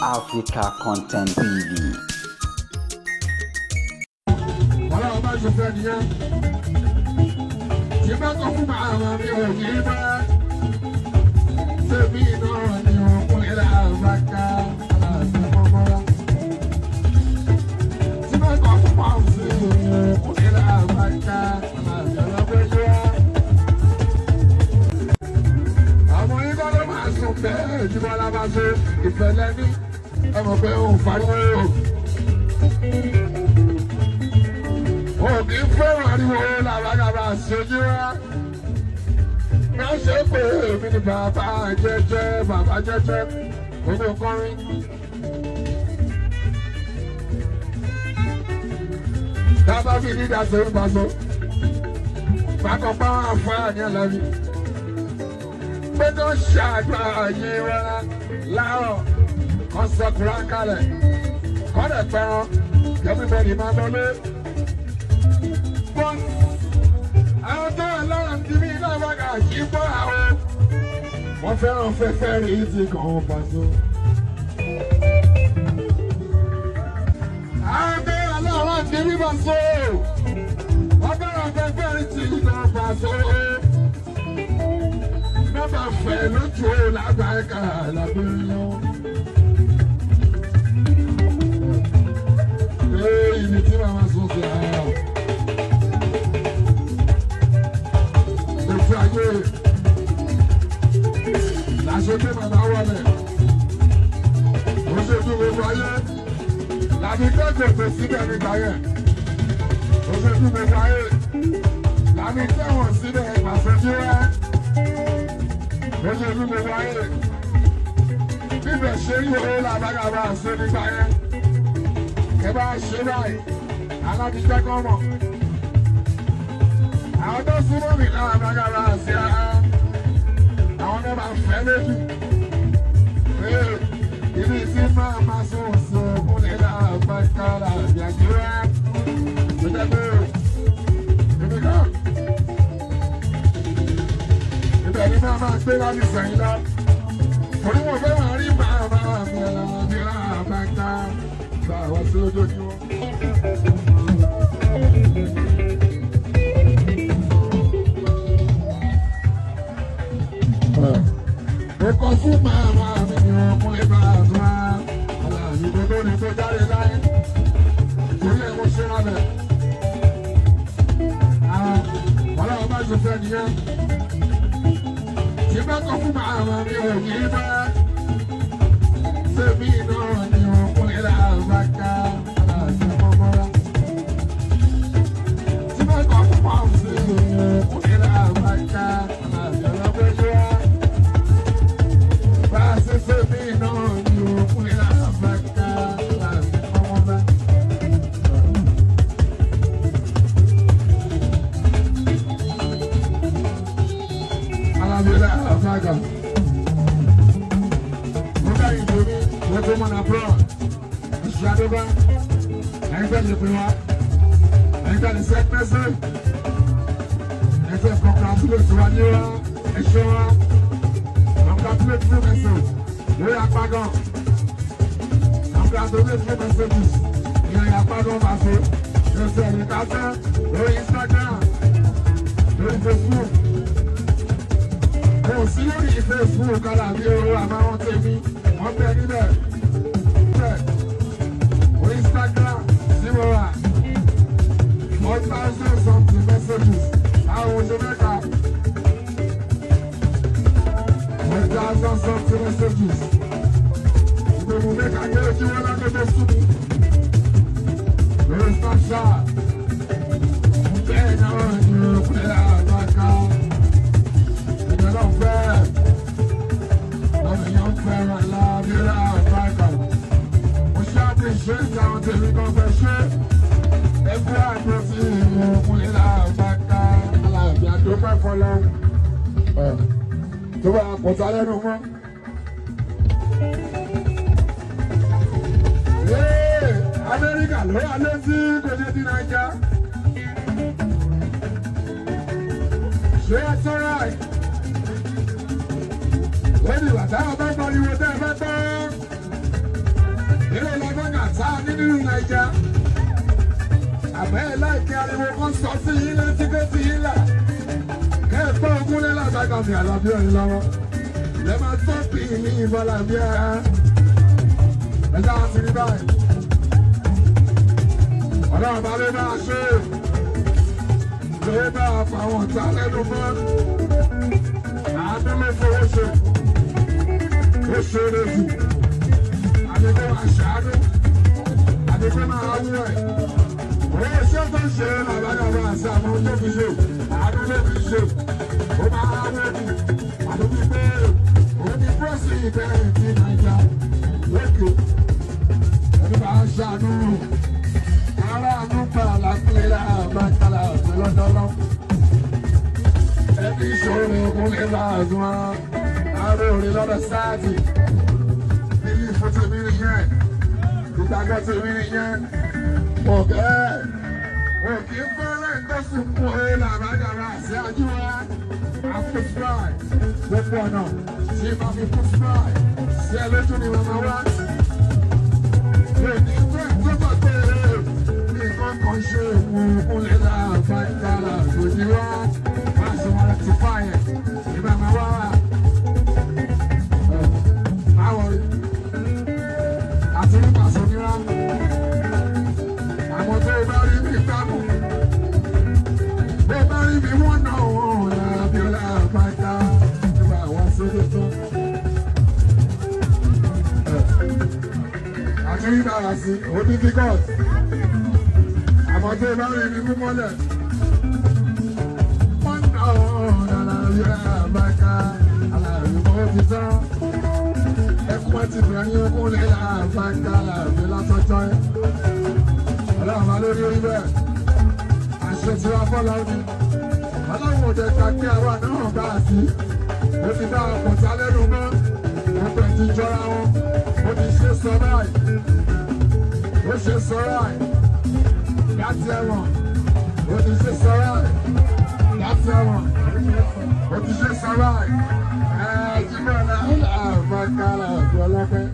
Africa Content TV. Voilà, on va se faire bien. Je vais qu'on vous parle, mais on dit pas. C'est bien, on est là, vaca. Je vais qu'on vous parle, on est là, vaca. Tu vois la base, il fait l'ennemi, et mon père, on fait oh, il fait la vagabond, c'est Dieu. Mais je peux, mais papa, Djé, on me connaît. T'as pas fini d'asser le bateau. Ma compagne a fait la vie. Mais don't shine, là, on se croit calé. On est parents, everybody m'a donné. Bon, alors là, on dit, il a bagage, il faut avoir. On fait faire, il dit qu'on passe. Alors là, on dit, il va sauver. On fait faire, il dit qu'on passe. Never fell into la baga, la bouillon. Hey, il était dans ma sociale. Le foyer. La jetée m'a d'aouane. Aujourd'hui, vous voyez, la victoire de président italien. Aujourd'hui, vous voyez, la victoire aussi de ma sociale. Aujourd'hui, vous voyez, vive chez nous, la vagabond, c'est du païen. Et bien, chez nous, à la vitesse comment? Alors, dans ce moment, la vagabond, c'est un. On est pas fait le tout. Il est ici, ma sauce, on est là, Pascal, bien sûr. C'est un peu. C'est un Ele não vai pegar de sangue lá. Por um momento ali, mama, vira, bacta. Vai, o seu doido. Eu consumo, mama, menino, com levado. Olha, me botou nem tô de areia. Tô emocionado. Olha, o mais ofendinho. Je vais qu'on vous parle, mais on dit pas. C'est bien, on est là, vaca. C'est bon, voilà. Je vais qu'on vous parle, on est là, vaca. C'est la besoin. C'est bien, on est là, vaca. C'est bon, voilà. Maga. Moga idomi, woto mana pro. Shadoba. Ainda de prima. Ainda de 7 meses. Ainda congratulate Soania. Eshoa. Congratulate vous messieurs. Le Yapagan. Congratulate vous messieurs. Le Yapagan passé. Le Sénégal. Le Instagram. Le Facebook. Bon, si on y fait fou, quand la vie est à ma honte, on peut dire, au Instagram, si on va, 1,000 something messages, à Jamaica, 1,000 something messages. Tu peux vous mettre à quel tu vois là que tu soumis. Le Snapchat, ben non, tu es là, d'accord. Tu vas apporter les noms. Amérique, allez-y, côté du Niger. That's all right. When you are down, everybody was there, kan sọ sí ilé tí kò sí ilẹ̀. Kẹ́ẹ̀pọ̀ ogún lé látàkà mi àlàbí ọ̀rìn lọ́wọ́. Lẹ́ máa tó pì ní ìbọ̀là bí ẹ. Ẹ já sí ní báyìí. Ọlọ́run bá lè máa ṣe é. Lè bá àwọn ọ̀tá lẹ́nu mọ́. Àánú ló fowó ṣe. Ó ṣe é lójú. Àdéhùn máa ṣàánú. Àdéhùn máa wú ẹ̀. Owó ṣé tó ń ṣe làbájáde àti àwọn tó fi ṣe. Àánú ló fi ṣe. Ó máa wú ẹ̀kú. Àdókò pé òun ní pírẹ́sì ìbẹ̀rẹ̀ ti Nàìjíríà lókè. Ẹni máa ń ṣàánú. Aráàlú pa àlàkùnrin láàbàkàlà lọ́dọ́lọ́. Ẹbí ìṣòro ìkúnlẹ̀ láàzùn àárò orí lọ́dọ̀ sáàtì. Ilé ìfọ́tò mi nìyẹn. Ìgbàgbọ́ ti mi nìyẹn. Ọ̀gẹ́ òkè fẹ́rẹ̀ tó sùn fún orí làbájára sí àjúwá. Àfúsùráì gbogbo ọ̀nà tí ma fi fúsùráì sí ẹ lójú ni màmá wá. Èdè tó ìjọba pé nǹkan kan ṣe ìkúnlẹ̀ láàbàkàlà lòdì wá. Máṣe wọn ti fáyẹ̀ ní màmá wá. Máwọ̀rí àti nípa sọ̀nìyà. Àwọn tó bá rí mi gbàmù. Bó bá rí mi wọ́n náà wọ́n lábí ọlá àbájá nígbà àwọn sódò tán. Àti nígbà wá sí òbí difficult. Àwọn tó bá rí mi mú mọ́lẹ̀. Wọ́n náà wọ́n lábí ọlá àbájá aláàrúmọ́ ti tán. Ẹkún ti bẹ̀rẹ̀ ogún lé àbájá láàbí látọ́jọ́ ẹ̀. Ọlọ́run máa lórí orí bẹ́ẹ̀. Àṣẹ tí wàá fọ́ lọ́dún. Ọlọ́run ò jẹ́ ká kí àwa náà bá a sí. Ó ti dá ọkùnrin lẹ́nu mọ́. Ó pẹ̀ ti jọra wọn. Ó ti ṣe sọ báyìí. Ó ṣe sọ báyìí. Láti ẹ̀wọ̀n. Ó ti ṣe sọ báyìí. Láti ẹ̀wọ̀n. Ó ti ṣe sọ báyìí. Jíbọ̀ náà ó là á máa kára ọ̀dọ́ ọlọ́pẹ́.